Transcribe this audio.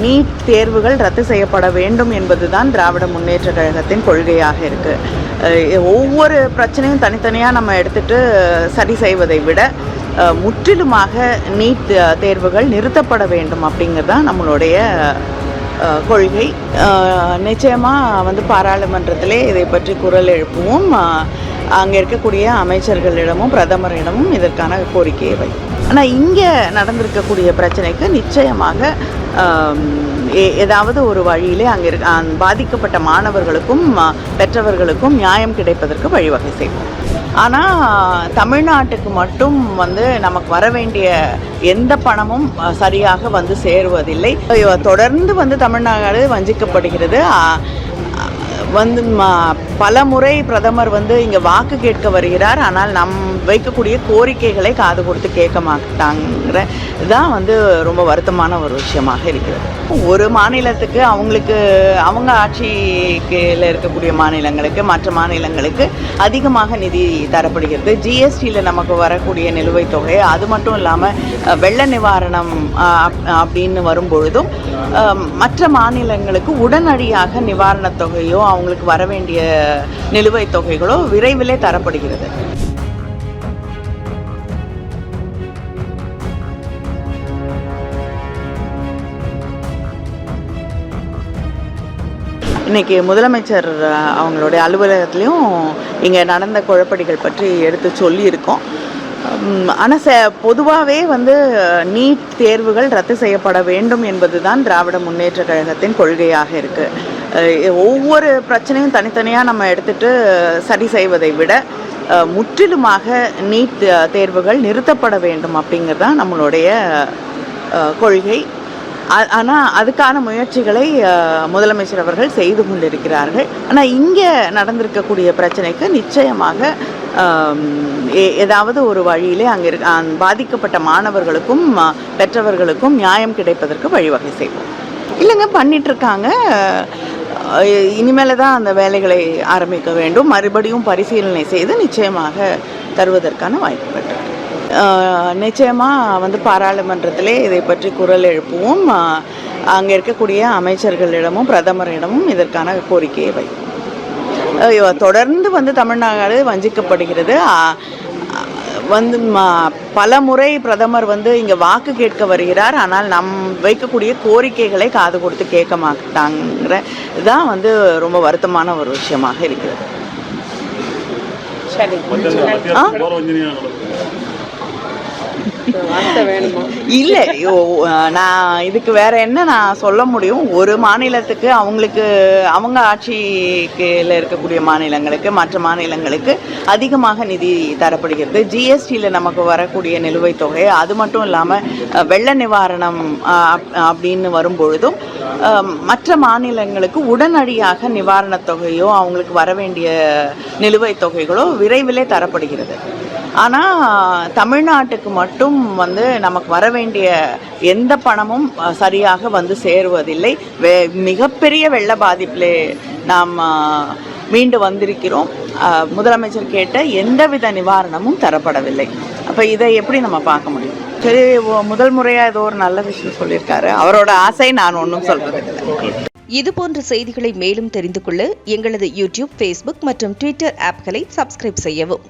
NEET தேர்வுகள் ரத்து செய்யப்பட வேண்டும் என்பதுதான் திராவிட முன்னேற்ற கழகத்தின் கொள்கையாக இருக்குது. ஒவ்வொரு பிரச்சனையும் தனித்தனியாக நம்ம எடுத்துகிட்டு சரி செய்வதை விட முற்றிலுமாக நீட் தேர்வுகள் நிறுத்தப்பட வேண்டும் அப்படிங்கிறது தான் நம்மளுடைய கொள்கை. நிச்சயமாக பாராளுமன்றத்திலே இதை பற்றி குரல் எழுப்புவோம். அங்கே இருக்கக்கூடிய அமைச்சர்களிடமும் பிரதமரிடமும் இதற்கான கோரிக்கையை வைக்கும். ஆனால் இங்கே நடந்திருக்கக்கூடிய பிரச்சனைக்கு நிச்சயமாக ஏதாவது ஒரு வழியிலே அங்கே பாதிக்கப்பட்ட மாணவர்களுக்கும் பெற்றவர்களுக்கும் நியாயம் கிடைப்பதற்கு வழிவகை செய்வோம். ஆனால் தமிழ்நாட்டுக்கு மட்டும் நமக்கு வர வேண்டிய எந்த பணமும் சரியாக சேருவதில்லை. தொடர்ந்து தமிழ்நாடு வஞ்சிக்கப்படுகிறது. பல முறை பிரதமர் இங்கே வாக்கு கேட்க வருகிறார். ஆனால் வைக்கக்கூடிய கோரிக்கைகளை காது கொடுத்து கேட்க மாட்டாங்கிற இதுதான் ரொம்ப வருத்தமான ஒரு விஷயமாக இருக்கிறது. ஒரு மாநிலத்துக்கு அவங்க ஆட்சியில் இருக்கக்கூடிய மாநிலங்களுக்கு மற்ற மாநிலங்களுக்கு அதிகமாக நிதி தரப்படுகிறது. ஜிஎஸ்டியில் நமக்கு வரக்கூடிய நிலுவைத் தொகை, அது மட்டும் இல்லாமல் வெள்ள நிவாரணம் அப்படின்னு வரும்பொழுதும் மற்ற மாநிலங்களுக்கு உடனடியாக நிவாரணத் தொகையோ அவங்களுக்கு வர வேண்டிய நிலுவைத் தொகைகளோ விரைவிலே தரப்படுகிறது. இன்றைக்கி முதலமைச்சர் அவங்களுடைய அலுவலகத்துலேயும் இங்கே நடந்த குழப்படிகள் பற்றி எடுத்து சொல்லியிருக்கோம். ஆனால் பொதுவாகவே நீட் தேர்வுகள் ரத்து செய்யப்பட வேண்டும் என்பது தான் திராவிட முன்னேற்ற கழகத்தின் கொள்கையாக இருக்குது. ஒவ்வொரு பிரச்சனையும் தனித்தனியாக நம்ம எடுத்துகிட்டு சரி செய்வதை விட முற்றிலுமாக நீட் தேர்வுகள் நிறுத்தப்பட வேண்டும் அப்படிங்கிறது தான் நம்மளுடைய கொள்கை. ஆனால் அதுக்கான முயற்சிகளை முதலமைச்சர் அவர்கள் செய்து கொண்டிருக்கிறார்கள். ஆனால் இங்கே நடந்திருக்கக்கூடிய பிரச்சனைக்கு நிச்சயமாக ஏதாவது ஒரு வழியிலே அங்கே பாதிக்கப்பட்ட மாணவர்களுக்கும் பெற்றவர்களுக்கும் நியாயம் கிடைப்பதற்கு வழிவகை செய்வோம். இல்லைங்க, பண்ணிகிட்ருக்காங்க. இனிமேல் தான் அந்த வேலைகளை ஆரம்பிக்க வேண்டும். மறுபடியும் பரிசீலனை செய்து நிச்சயமாக தருவதற்கான வாய்ப்புகள் இருக்கு. நிச்சயமாக பாராளுமன்றத்திலே இதை பற்றி குரல் எழுப்புவோம். அங்கே இருக்கக்கூடிய அமைச்சர்களிடமும் பிரதமரிடமும் இதற்கான கோரிக்கையை வைக்கும். தொடர்ந்து தமிழ்நாடு வஞ்சிக்கப்படுகிறது. பல முறை பிரதமர் இங்கே வாக்கு கேட்க வருகிறார். ஆனால் வைக்கக்கூடிய கோரிக்கைகளை காது கொடுத்து கேட்க மாட்டாங்கிற இதுதான் ரொம்ப வருத்தமான ஒரு விஷயமாக இருக்கிறது. இல்லை, நான் இதுக்கு வேற என்ன நான் சொல்ல முடியும்? ஒரு மாநிலத்துக்கு அவங்க ஆட்சியில் இருக்கக்கூடிய மாநிலங்களுக்கு மற்ற மாநிலங்களுக்கு அதிகமாக நிதி தரப்படுகிறது. ஜிஎஸ்டியில் நமக்கு வரக்கூடிய நிலுவைத் தொகை, அது மட்டும் இல்லாமல் வெள்ள நிவாரணம் அப்படின்னு வரும்பொழுதும் மற்ற மாநிலங்களுக்கு உடனடியாக நிவாரணத் தொகையோ அவங்களுக்கு வர வேண்டிய நிலுவைத் தொகைகளோ விரைவிலே தரப்படுகிறது. ஆனால் தமிழ்நாட்டுக்கு மட்டும் நமக்கு வர வேண்டிய எந்த பணமும் சரியாக சேருவதில்லை. மிகப்பெரிய வெள்ள பாதிப்பிலே நாம் மீண்டு வந்திருக்கிறோம். முதலமைச்சர் கேட்ட எந்தவித நிவாரணமும் தரப்படவில்லை. அப்போ இதை எப்படி நம்ம பார்க்க முடியும்? சரி, முதல் முறையாக ஏதோ ஒரு நல்ல விஷயம் சொல்லியிருக்காரு. அவரோட ஆசை, நான் ஒன்றும் சொல்றது இல்லை. இதுபோன்ற செய்திகளை மேலும் தெரிந்து கொள்ள எங்களது யூடியூப், ஃபேஸ்புக் மற்றும் ட்விட்டர் ஆப்களை சப்ஸ்கிரைப் செய்யவும்.